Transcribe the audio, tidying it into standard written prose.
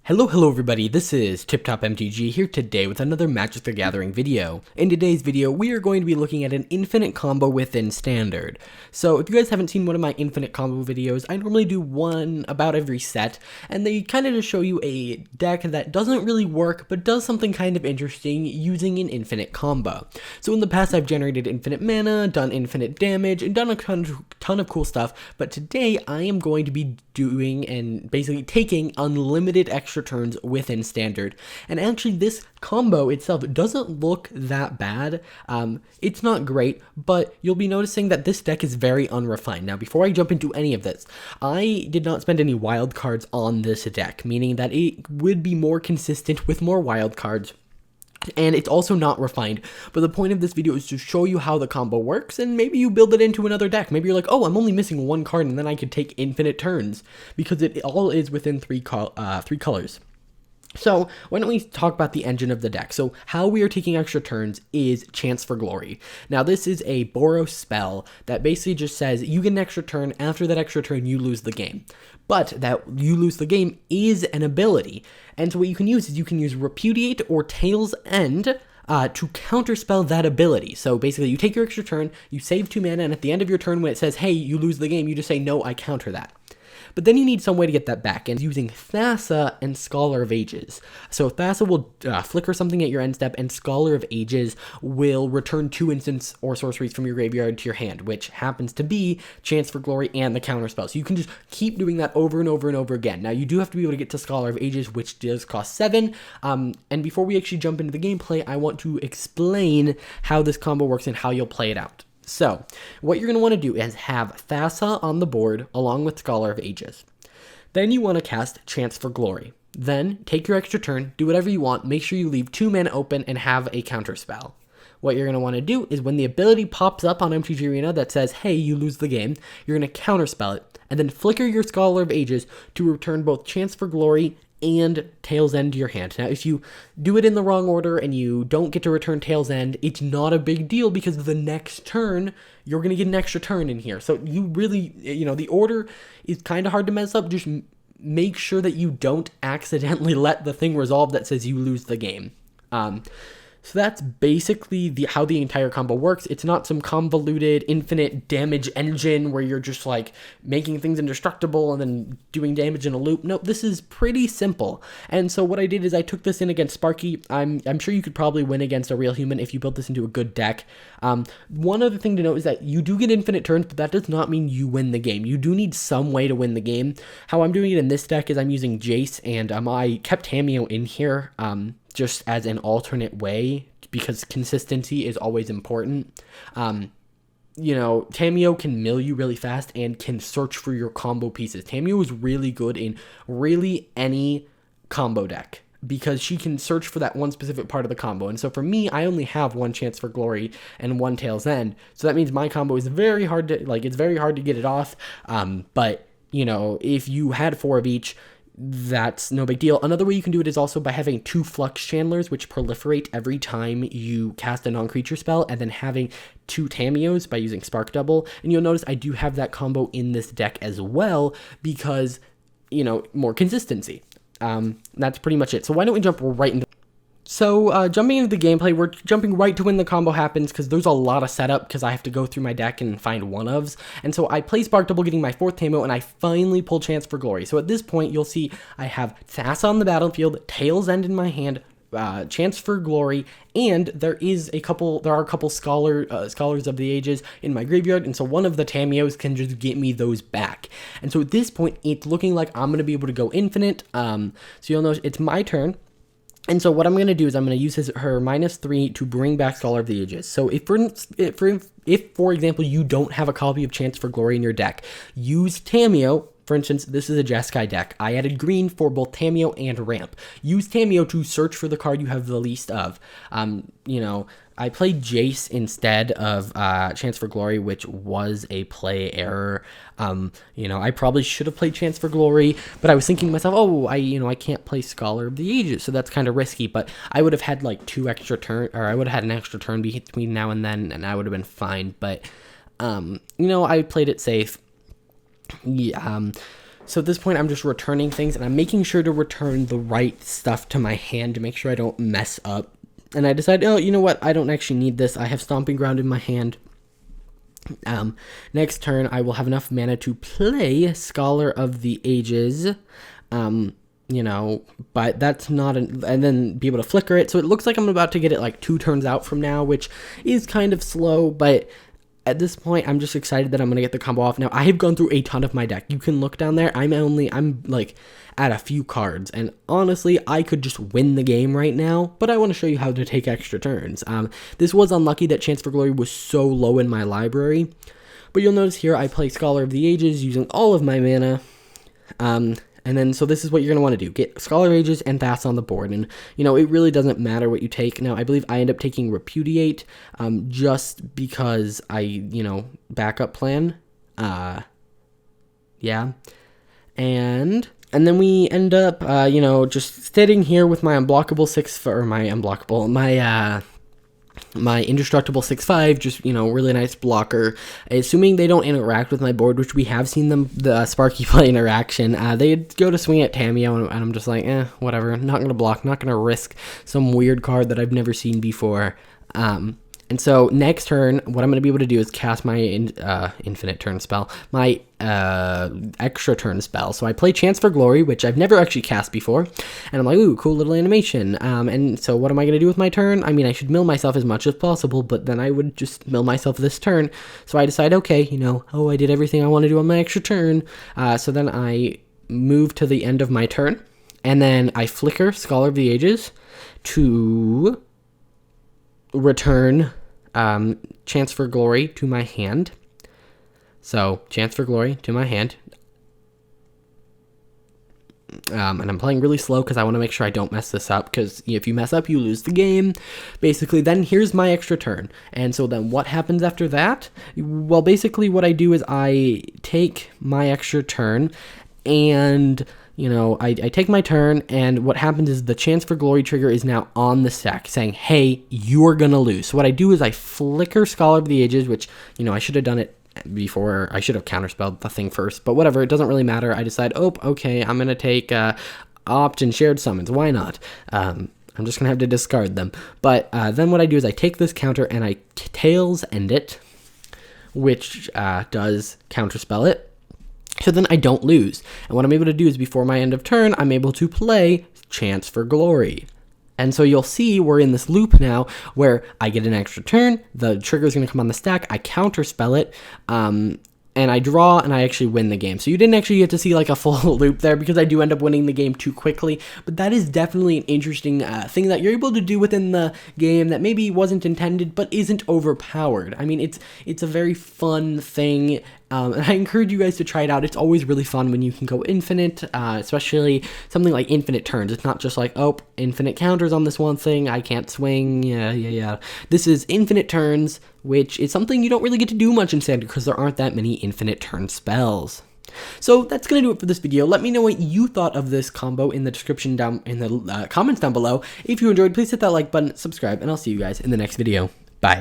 Hello everybody, this is TipTop MTG here today with another Magic the Gathering video. In today's video, we are going to be looking at an infinite combo within Standard. So if you guys haven't seen one of my infinite combo videos, I normally do one about every set, and they kind of just show you a deck that doesn't really work, but does something kind of interesting using an infinite combo. So in the past, I've generated infinite mana, done infinite damage, and done a ton of cool stuff, but today I am going to be doing and basically taking unlimited extra turns within Standard. And actually this combo itself doesn't look that bad. It's not great, but you'll be noticing that this deck is very unrefined. Now before I jump into any of this, I did not spend any wild cards on this deck, meaning that it would be more consistent with more wild cards. And it's also not refined, but the point of this video is to show you how the combo works, and maybe you build it into another deck. Maybe you're like, oh, I'm only missing one card, and then I could take infinite turns, because it all is within three colors. So why don't we talk about the engine of the deck? So how we are taking extra turns is Chance for Glory. Now this is a Boros spell that basically just says you get an extra turn, after that extra turn you lose the game. But that you lose the game is an ability. And so what you can use is you can use Repudiate or Tail's End to counterspell that ability. So basically you take your extra turn, you save 2 mana, and at the end of your turn when it says, hey, you lose the game, you just say, no, I counter that. But then you need some way to get that back, and using Thassa and Scholar of Ages. So Thassa will flicker something at your end step, and Scholar of Ages will return 2 instants or sorceries from your graveyard to your hand, which happens to be Chance for Glory and the counter spell. So you can just keep doing that over and over and over again. Now you do have to be able to get to Scholar of Ages, which does cost 7. And before we actually jump into the gameplay, I want to explain how this combo works and how you'll play it out. So, what you're going to want to do is have Thassa on the board along with Scholar of Ages. Then you want to cast Chance for Glory. Then, take your extra turn, do whatever you want, make sure you leave 2 mana open and have a counter spell. What you're going to want to do is when the ability pops up on MTG Arena that says, hey, you lose the game, you're going to counterspell it, and then flicker your Scholar of Ages to return both Chance for Glory and Tail's End to your hand. Now, if you do it in the wrong order and you don't get to return Tail's End, it's not a big deal because the next turn, you're going to get an extra turn in here. So you really, the order is kind of hard to mess up. Just make sure that you don't accidentally let the thing resolve that says you lose the game. So that's basically how the entire combo works. It's not some convoluted infinite damage engine where you're just like making things indestructible and then doing damage in a loop. No, this is pretty simple. And so what I did is I took this in against Sparky. I'm sure you could probably win against a real human if you built this into a good deck. One other thing to note is that you do get infinite turns, but that does not mean you win the game. You do need some way to win the game. How I'm doing it in this deck is I'm using Jace, and I kept Tamiyo in here just as an alternate way, because consistency is always important. Tamiyo can mill you really fast and can search for your combo pieces. Tamiyo is really good in really any combo deck because she can search for that one specific part of the combo. And so for me, I only have 1 Chance for Glory and 1 Tail's End. So that means my combo is very hard to, it's very hard to get it off. But, if you had 4 of each, that's no big deal. Another way you can do it is also by having 2 Flux Channelers, which proliferate every time you cast a non-creature spell, and then having 2 Tamiyos by using Spark Double. And you'll notice I do have that combo in this deck as well because, more consistency. That's pretty much it. So why don't we jump right into... So, jumping into the gameplay, we're jumping right to when the combo happens, because there's a lot of setup, because I have to go through my deck and find one-ofs. And so I play Spark Double, getting my 4th Tamo, and I finally pull Chance for Glory. So at this point, you'll see I have Thassa on the battlefield, Tail's End in my hand, Chance for Glory, and there are a couple Scholars of the Ages in my graveyard, and so one of the Tamiyos can just get me those back. And so at this point, it's looking like I'm going to be able to go infinite. So you'll notice it's my turn. And so what I'm going to do is I'm going to use her -3 to bring back Scholar of the Ages. So if for example, you don't have a copy of Chance for Glory in your deck, use Tamiyo. For instance, this is a Jeskai deck. I added green for both Tamiyo and Ramp. Use Tamiyo to search for the card you have the least of. I played Jace instead of Chance for Glory, which was a play error. I probably should have played Chance for Glory, but I was thinking to myself, I can't play Scholar of the Ages, so that's kind of risky. But I would have had like 2 extra turn, or I would have had an extra turn between now and then, and I would have been fine. But I played it safe. Yeah. So at this point, I'm just returning things, and I'm making sure to return the right stuff to my hand to make sure I don't mess up. And I decided, oh, you know what? I don't actually need this. I have Stomping Ground in my hand. Next turn, I will have enough mana to play Scholar of the Ages. You know, but that's not and then be able to flicker it. So it looks like I'm about to get it like 2 turns out from now, which is kind of slow, but at this point, I'm just excited that I'm going to get the combo off. Now, I have gone through a ton of my deck. You can look down there. I'm like at a few cards, and honestly, I could just win the game right now, but I want to show you how to take extra turns. This was unlucky that Chance for Glory was so low in my library, but you'll notice here I play Scholar of the Ages using all of my mana. And then, so this is what you're going to want to do. Get Scholar of Ages and Fast on the board. And, you know, it really doesn't matter what you take. Now, I believe I end up taking Repudiate just because backup plan. Yeah. And then we end up, just sitting here with my my indestructible 6/5, just, really nice blocker. Assuming they don't interact with my board, which we have seen the Sparky play interaction, they go to swing at Tamiyo, and I'm just like, whatever, not gonna block, not gonna risk some weird card that I've never seen before. And so next turn, what I'm going to be able to do is cast my infinite turn spell, my extra turn spell. So I play Chance for Glory, which I've never actually cast before, and I'm like, ooh, cool little animation. And so what am I going to do with my turn? I mean, I should mill myself as much as possible, but then I would just mill myself this turn. So I decide, okay, I did everything I want to do on my extra turn. So then I move to the end of my turn, and then I flicker Scholar of the Ages to return Chance for Glory to my hand. So Chance for Glory to my hand. And I'm playing really slow because I want to make sure I don't mess this up, because if you mess up, you lose the game. Basically, then here's my extra turn. And so then what happens after that? Well, basically what I do is I take my extra turn, and I take my turn, and what happens is the Chance for Glory trigger is now on the stack, saying, hey, you're gonna lose. So what I do is I flicker Scholar of the Ages, which, I should have done it before. I should have counterspelled the thing first, but whatever, it doesn't really matter. I decide, okay, I'm gonna take Opt and Shared Summons. Why not? I'm just gonna have to discard them. But then what I do is I take this counter and I Tails End it, which does counterspell it. So then I don't lose. And what I'm able to do is before my end of turn, I'm able to play Chance for Glory. And so you'll see we're in this loop now where I get an extra turn, the trigger is going to come on the stack, I counterspell it, and I draw, and I actually win the game. So you didn't actually get to see like a full loop there, because I do end up winning the game too quickly, but that is definitely an interesting thing that you're able to do within the game that maybe wasn't intended, but isn't overpowered. I mean, it's a very fun thing, and I encourage you guys to try it out. It's always really fun when you can go infinite, especially something like infinite turns. It's not just like, oh, infinite counters on this one thing, I can't swing, yeah. This is infinite turns, which is something you don't really get to do much in Standard because there aren't that many infinite turn spells. So that's going to do it for this video. Let me know what you thought of this combo in the description down in the comments down below. If you enjoyed, please hit that like button, subscribe, and I'll see you guys in the next video.